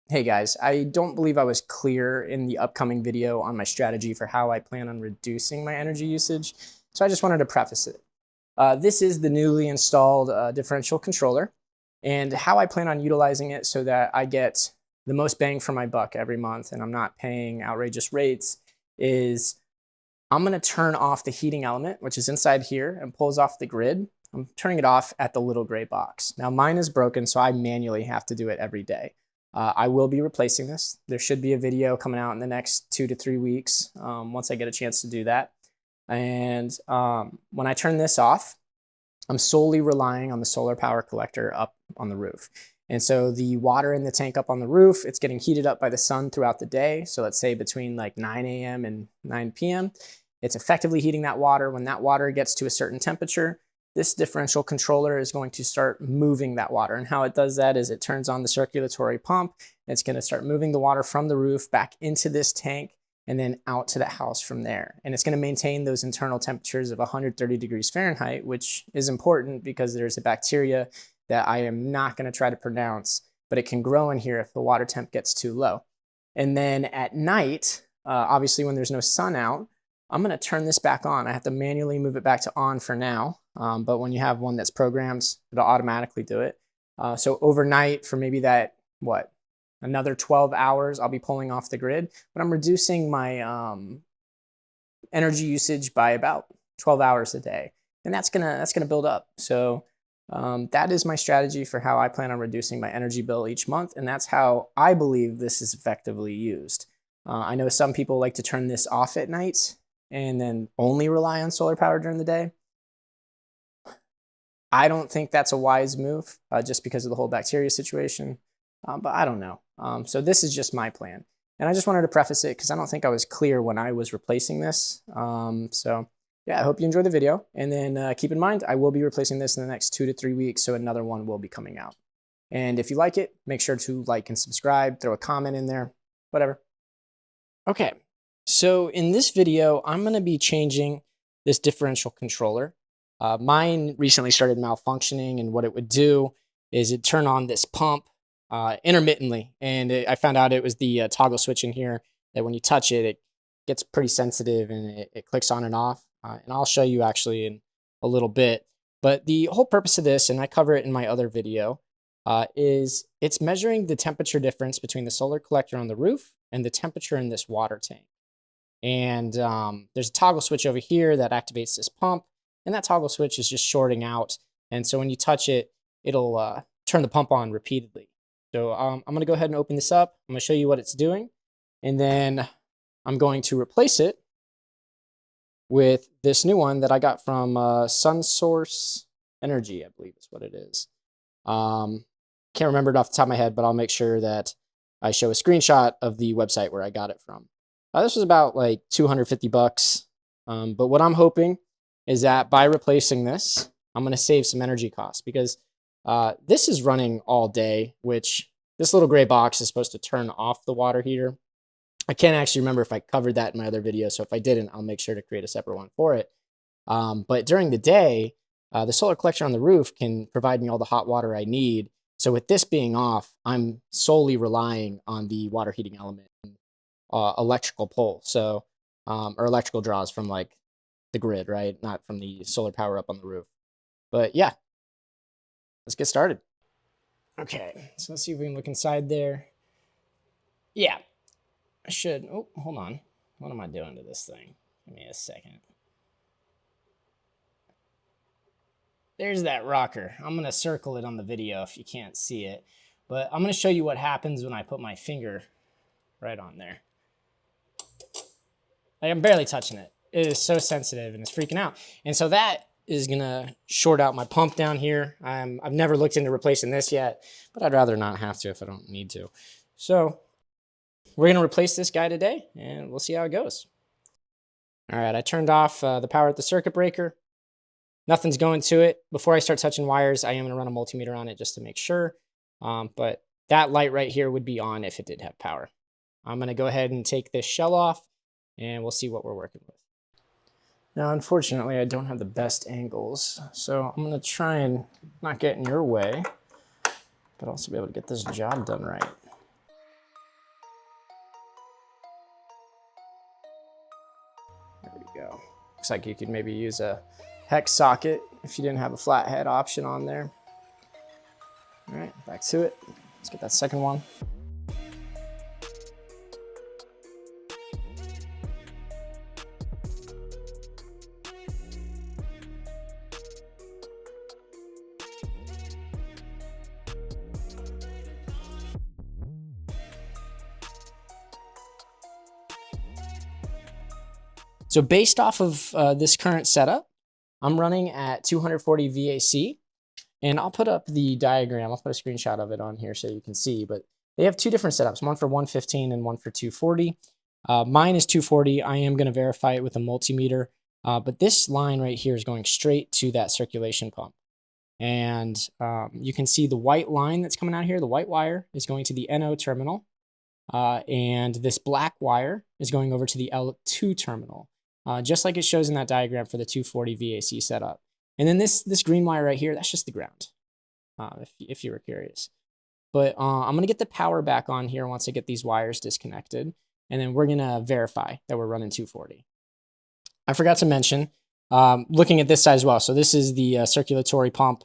Hey guys, I don't believe I was clear in the upcoming video on my strategy for how I plan on reducing my energy usage, so I just wanted to preface it. This is the newly installed differential controller, and how I plan on utilizing it so that I get the most bang for my buck every month and I'm not paying outrageous rates is I'm going to turn off the heating element, which is inside here and pulls off the grid. I'm turning it off at the little gray box. Now mine is broken, so I manually have to do it every day. I will be replacing this. There should be a video coming out in the next 2 to 3 weeks once I get a chance to do that. And when I turn this off, I'm solely relying on the solar power collector up on the roof. And so the water in the tank up on the roof, it's getting heated up by the sun throughout the day. So let's say between like 9 a.m. and 9 p.m., it's effectively heating that water. When that water gets to a certain temperature, this differential controller is going to start moving that water. And how it does that is it turns on the circulatory pump. It's going to start moving the water from the roof back into this tank and then out to the house from there. And it's going to maintain those internal temperatures of 130 degrees Fahrenheit, which is important because there's a bacteria that I am not going to try to pronounce, but it can grow in here if the water temp gets too low. And then at night, obviously when there's no sun out, I'm going to turn this back on. I have to manually move it back to on for now. But when you have one that's programmed, it'll automatically do it. So overnight for maybe that, another 12 hours, I'll be pulling off the grid, but I'm reducing my energy usage by about 12 hours a day. And that's gonna build up. So that is my strategy for how I plan on reducing my energy bill each month. And that's how I believe this is effectively used. I know some people like to turn this off at night and then only rely on solar power during the day. I don't think that's a wise move just because of the whole bacteria situation, but I don't know. So this is just my plan. And I just wanted to preface it because I don't think I was clear when I was replacing this. So yeah, I hope you enjoyed the video. And then keep in mind, I will be replacing this in the next 2 to 3 weeks, so another one will be coming out. And if you like it, make sure to like and subscribe, throw a comment in there, whatever. Okay, so in this video, I'm going to be changing this differential controller. Mine recently started malfunctioning, and what it would do is it'd turn on this pump intermittently. And I found out it was the toggle switch in here that when you touch it, it gets pretty sensitive and it clicks on and off. And I'll show you actually in a little bit. But the whole purpose of this, and I cover it in my other video, is it's measuring the temperature difference between the solar collector on the roof and the temperature in this water tank. And there's a toggle switch over here that activates this pump. And that toggle switch is just shorting out. And so when you touch it, it'll turn the pump on repeatedly. So I'm going to go ahead and open this up. I'm going to show you what it's doing. And then I'm going to replace it with this new one that I got from SunSource Energy, I believe is what it is. Can't remember it off the top of my head, but I'll make sure that I show a screenshot of the website where I got it from. This was about like 250 bucks. But what I'm hoping is that by replacing this, I'm going to save some energy costs because this is running all day, which this little gray box is supposed to turn off the water heater. I can't actually remember if I covered that in my other video, so if I didn't, I'll make sure to create a separate one for it. But during the day, the solar collector on the roof can provide me all the hot water I need. So with this being off, I'm solely relying on the water heating element, electrical pull, so or electrical draws from like the grid, right? Not from the solar power up on the roof. But yeah, let's get started. Okay, so let's see if we can look inside there. Yeah, I should. Oh, hold on. What am I doing to this thing? Give me a second. There's that rocker. I'm going to circle it on the video if you can't see it. But I'm going to show you what happens when I put my finger right on there. Like, I'm barely touching it. It is so sensitive and it's freaking out. And so that is going to short out my pump down here. I've never looked into replacing this yet, but I'd rather not have to if I don't need to. So we're going to replace this guy today, and we'll see how it goes. All right, I turned off the power at the circuit breaker. Nothing's going to it. Before I start touching wires, I am going to run a multimeter on it just to make sure. But that light right here would be on if it did have power. I'm going to go ahead and take this shell off, and we'll see what we're working with. Now, unfortunately, I don't have the best angles, so I'm going to try and not get in your way, but also be able to get this job done right. Looks like you could maybe use a hex socket if you didn't have a flathead option on there. All right, back to it. Let's get that second one. So based off of this current setup, I'm running at 240 VAC, and I'll put up the diagram. I'll put a screenshot of it on here so you can see, but they have two different setups, one for 115 and one for 240. Mine is 240. I am going to verify it with a multimeter, but this line right here is going straight to that circulation pump. And you can see the white line that's coming out here, the white wire is going to the NO terminal, and this black wire is going over to the L2 terminal. Just like it shows in that diagram for the 240 VAC setup. And then this green wire right here, that's just the ground, if you were curious. But I'm going to get the power back on here once I get these wires disconnected. And then we're going to verify that we're running 240. I forgot to mention, looking at this side as well. So this is the circulatory pump.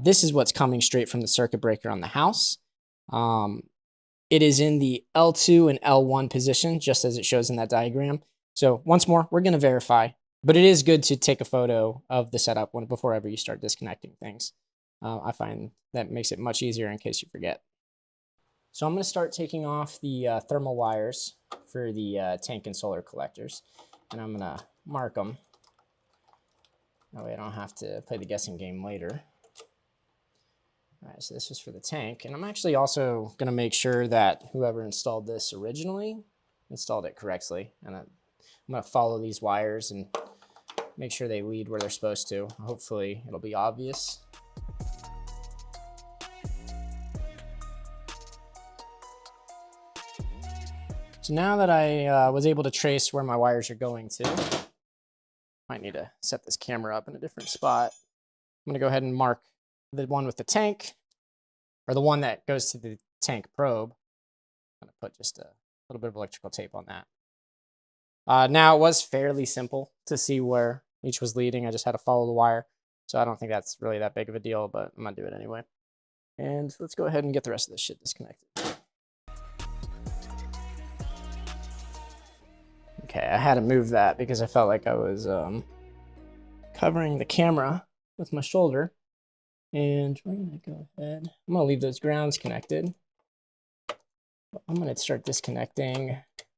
This is what's coming straight from the circuit breaker on the house. It is in the L2 and L1 position, just as it shows in that diagram. So once more, we're going to verify, but it is good to take a photo of the setup before ever you start disconnecting things. I find that makes it much easier in case you forget. So I'm going to start taking off the thermal wires for the tank and solar collectors, and I'm going to mark them. That way I don't have to play the guessing game later. All right, so this is for the tank, and I'm actually also going to make sure that whoever installed this originally installed it correctly, and I'm going to follow these wires and make sure they lead where they're supposed to. Hopefully it'll be obvious. So now that I was able to trace where my wires are going to, might need to set this camera up in a different spot. I'm going to go ahead and mark the one with the tank, or the one that goes to the tank probe. I'm going to put just a little bit of electrical tape on that. Now, it was fairly simple to see where each was leading. I just had to follow the wire. So I don't think that's really that big of a deal, but I'm going to do it anyway. And let's go ahead and get the rest of this shit disconnected. Okay, I had to move that because I felt like I was covering the camera with my shoulder. And we're going to go ahead. I'm going to leave those grounds connected. I'm going to start disconnecting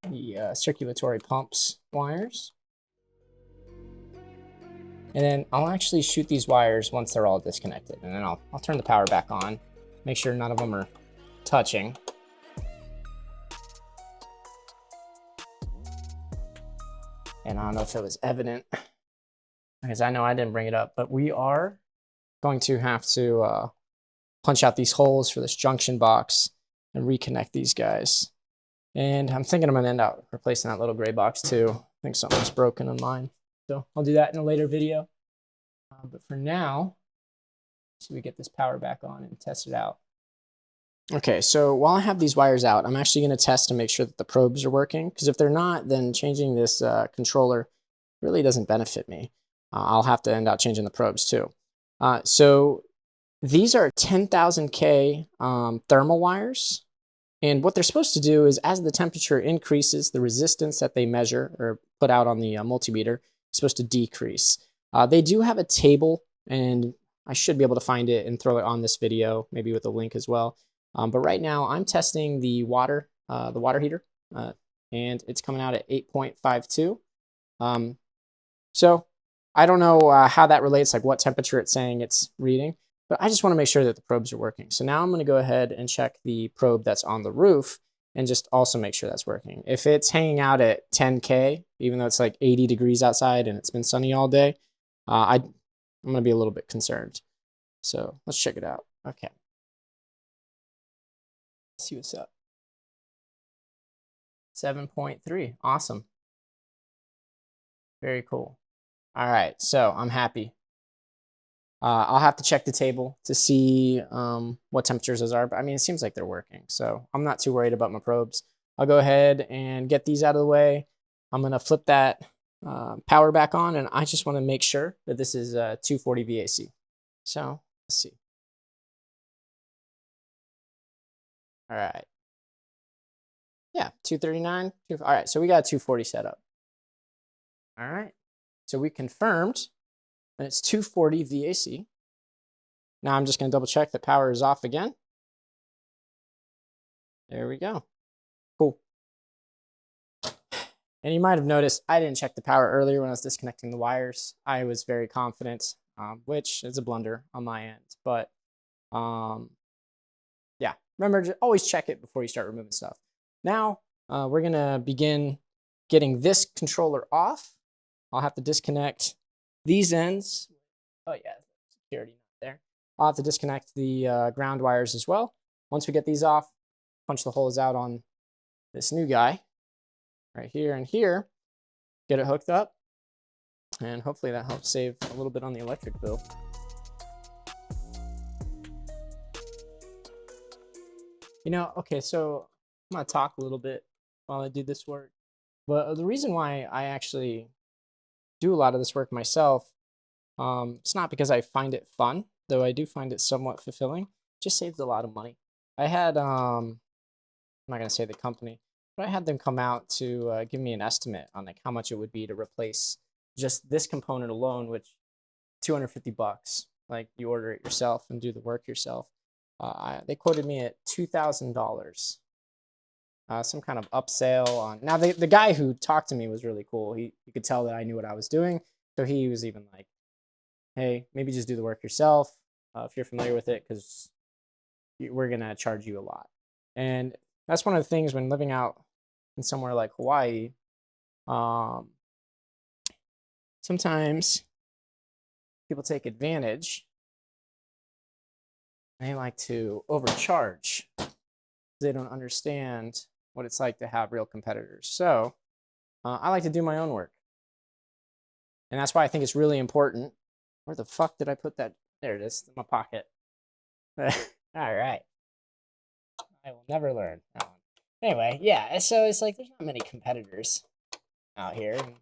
the circulatory pumps wires. And then I'll actually shoot these wires once they're all disconnected. And then I'll turn the power back on, make sure none of them are touching. And I don't know if it was evident, because I know I didn't bring it up, but we are going to have to punch out these holes for this junction box and reconnect these guys. And I'm thinking I'm going to end up replacing that little gray box too. I think something's broken on mine. So I'll do that in a later video. But for now, so we get this power back on and test it out. Okay, so while I have these wires out, I'm actually going to test to make sure that the probes are working. Because if they're not, then changing this controller really doesn't benefit me. I'll have to end up changing the probes too. So these are 10,000K thermal wires. And what they're supposed to do is, as the temperature increases, the resistance that they measure or put out on the multimeter is supposed to decrease. They do have a table, and I should be able to find it and throw it on this video, maybe with a link as well. But right now, I'm testing the water heater, and it's coming out at 8.52. So I don't know how that relates, like what temperature it's saying it's reading. But I just want to make sure that the probes are working. So now I'm going to go ahead and check the probe that's on the roof and just also make sure that's working. If it's hanging out at 10K, even though it's like 80 degrees outside and it's been sunny all day, I'm going to be a little bit concerned. So let's check it out. Okay. Let's see what's up. 7.3. Awesome. Very cool. All right. So I'm happy. I'll have to check the table to see what temperatures those are, but I mean, it seems like they're working, so I'm not too worried about my probes. I'll go ahead and get these out of the way. I'm going to flip that power back on, and I just want to make sure that this is 240 VAC. So let's see. All right. Yeah, 239. All right, so we got 240 set up. All right. So we confirmed that it's 240 VAC. Now I'm just going to double check that power is off again. There we go. Cool. And you might have noticed I didn't check the power earlier when I was disconnecting the wires. I was very confident, which is a blunder on my end. But yeah, remember to always check it before you start removing stuff. Now we're going to begin getting this controller off. I'll have to disconnect these ends. Oh yeah, security not there. I'll have to disconnect the ground wires as well. Once we get these off, punch the holes out on this new guy right here and here, get it hooked up, and hopefully that helps save a little bit on the electric bill. You know, okay, so I'm gonna talk a little bit while I do this work, but the reason why I actually do a lot of this work myself, it's not because I find it fun, though I do find it somewhat fulfilling. It just saves a lot of money. I had, I'm not gonna say the company, but I had them come out to give me an estimate on like how much it would be to replace just this component alone, which $250. Like you order it yourself and do the work yourself. They quoted me at $2,000. Some kind of upsell on. Now the guy who talked to me was really cool. You could tell that I knew what I was doing. So he was even like, "Hey, maybe just do the work yourself if you're familiar with it, because we're gonna charge you a lot." And that's one of the things when living out in somewhere like Hawaii. Sometimes people take advantage. They like to overcharge. They don't understand what it's like to have real competitors. So I like to do my own work. And that's why I think it's really important. Where the fuck did I put that? There it is, in my pocket. All right. I will never learn that one. Anyway, yeah, so it's like there's not many competitors out here. And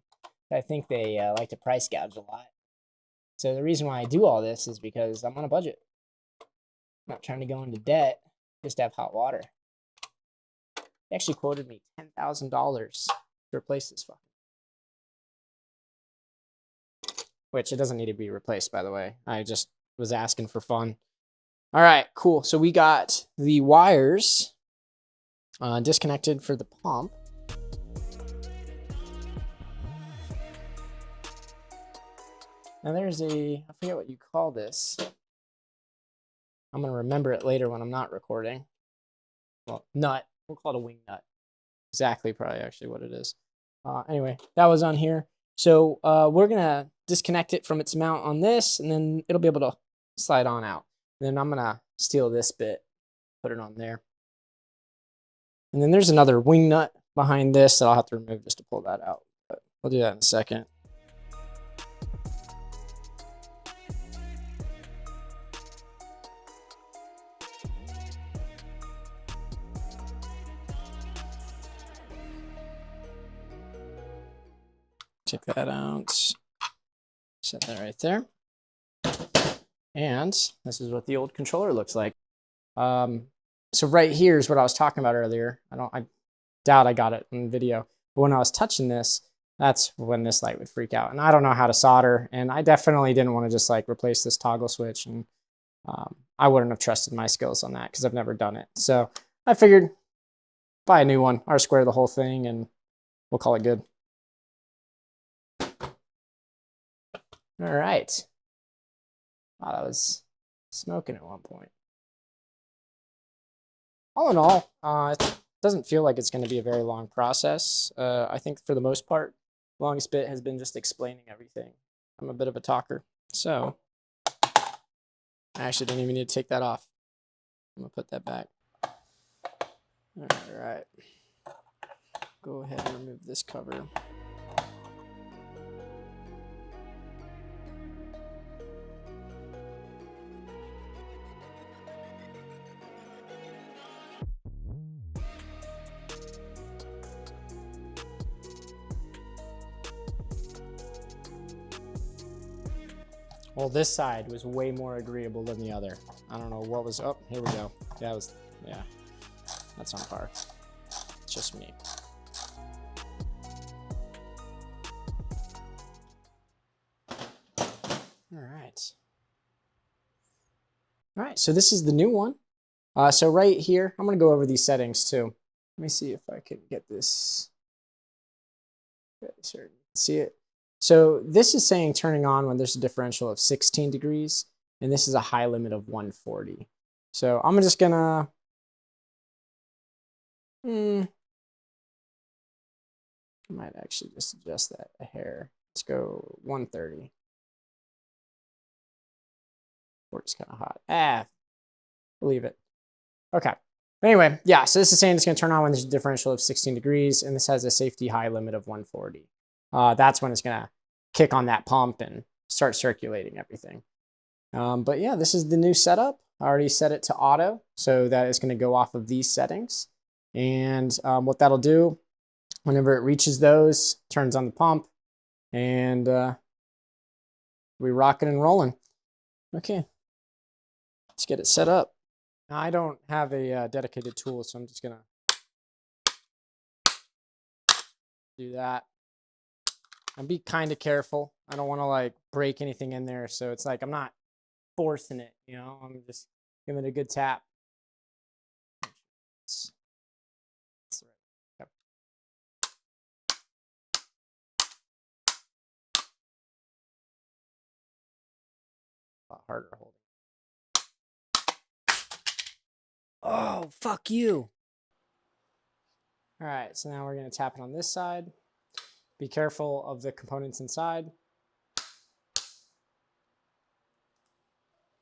I think they like to price gouge a lot. So the reason why I do all this is because I'm on a budget. I'm not trying to go into debt just to have hot water. They actually quoted me $10,000 to replace this fucker. Which it doesn't need to be replaced, by the way. I just was asking for fun. All right, cool. So we got the wires disconnected for the pump. Now there's I forget what you call this. I'm going to remember it later when I'm not recording. Well, nut. We'll call it a wing nut. Exactly, probably actually what it is. Anyway, that was on here. So we're going to disconnect it from its mount on this, and then it'll be able to slide on out. Then I'm going to steal this bit, put it on there. And then there's another wing nut behind this that I'll have to remove just to pull that out. But we'll do that in a second. Take that out. Set that right there. And this is what the old controller looks like. So right here is what I was talking about earlier. I doubt I got it in video. But when I was touching this, that's when this light would freak out. And I don't know how to solder. And I definitely didn't want to just like replace this toggle switch. And I wouldn't have trusted my skills on that because I've never done it. So I figured buy a new one, R-square the whole thing, and we'll call it good. All right. Wow, that was smoking at one point. All in all, it doesn't feel like it's going to be a very long process. I think for the most part, the longest bit has been just explaining everything. I'm a bit of a talker, so I actually didn't even need to take that off. I'm going to put that back. All right. Go ahead and remove this cover. Well, this side was way more agreeable than the other. I don't know what was, oh, here we go. That was, yeah, that's on par. It's just me. All right. All right, so this is the new one. So right here, I'm gonna go over these settings too. Let me see if I can get this. See it? So this is saying turning on when there's a differential of 16 degrees, and this is a high limit of 140. So I'm just gonna, I might actually just adjust that a hair. Let's go 130. 40's kind of hot. Leave it. Okay. Anyway, yeah, so this is saying it's going to turn on when there's a differential of 16 degrees, and this has a safety high limit of 140. That's when it's going to kick on that pump and start circulating everything. But yeah, this is the new setup. I already set it to auto, so that is going to go off of these settings. And what that'll do, whenever it reaches those, turns on the pump, and we rocking and rolling. Okay, let's get it set up. Now, I don't have a dedicated tool, so I'm just gonna do that. And be kind of careful. I don't want to like break anything in there, so it's like I'm not forcing it, you know. I'm just giving it a good tap. That's right. Yep. A lot harder holding. Oh, fuck you. All right, so now we're gonna tap it on this side. Be careful of the components inside.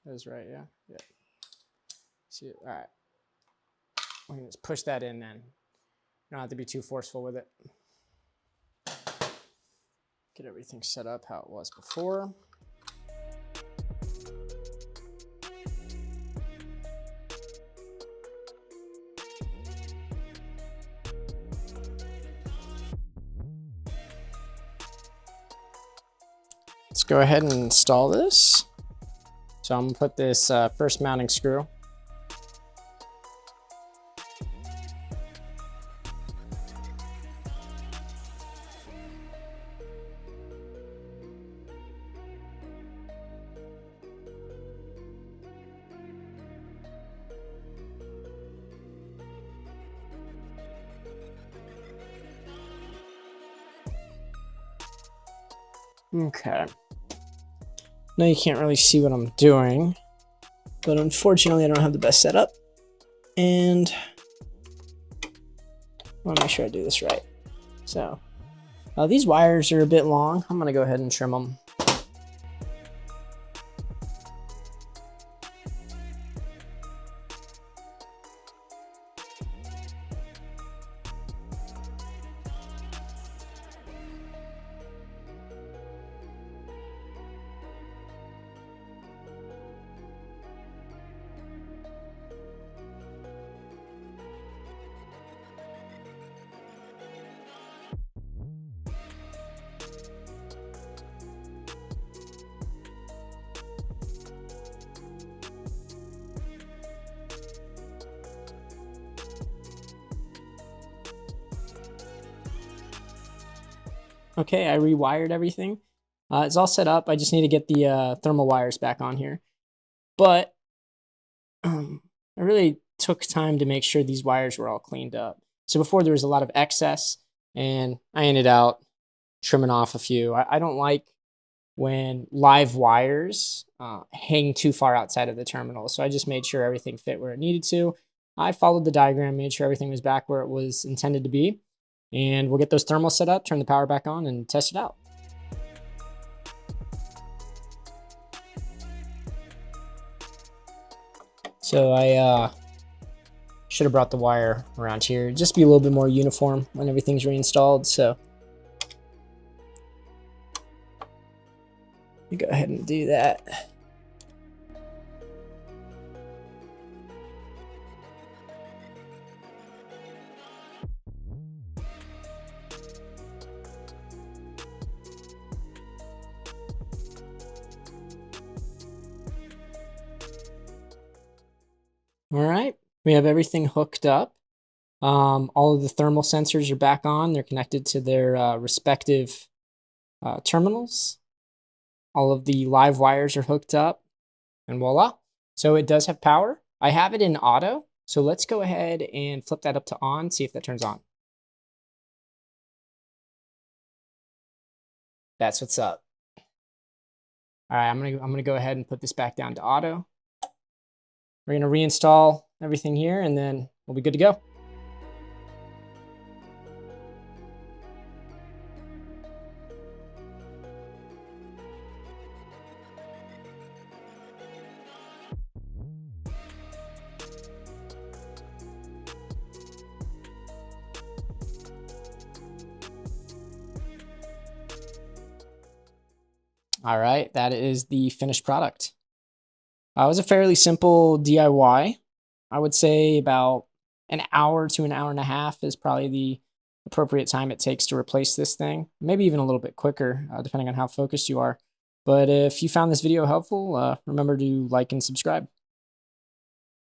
That is right, yeah? Yeah. See it? All right. I'm gonna just push that in then. You don't have to be too forceful with it. Get everything set up how it was before. Let's go ahead and install this. So I'm gonna put this first mounting screw. Okay. Now you can't really see what I'm doing, but unfortunately I don't have the best setup. And I want to make sure I do this right. So these wires are a bit long. I'm gonna go ahead and trim them. Okay, I rewired everything. It's all set up. I just need to get the thermal wires back on here. But I really took time to make sure these wires were all cleaned up. So before there was a lot of excess, and I ended out trimming off a few. I don't like when live wires hang too far outside of the terminal. So I just made sure everything fit where it needed to. I followed the diagram, made sure everything was back where it was intended to be. And we'll get those thermals set up, turn the power back on, and test it out. So I should have brought the wire around here, just be a little bit more uniform when everything's reinstalled. So let me go ahead and do that. All right, we have everything hooked up. All of the thermal sensors are back on. They're connected to their respective terminals. All of the live wires are hooked up, and voila. So it does have power. I have it in auto, so let's go ahead and flip that up to on, see if that turns on. That's what's up. All right, I'm gonna go ahead and put this back down to auto. We're gonna reinstall everything here, and then we'll be good to go. All right, that is the finished product. It was a fairly simple DIY. I would say about an hour to an hour and a half is probably the appropriate time it takes to replace this thing. Maybe even a little bit quicker, depending on how focused you are. But if you found this video helpful, remember to like and subscribe.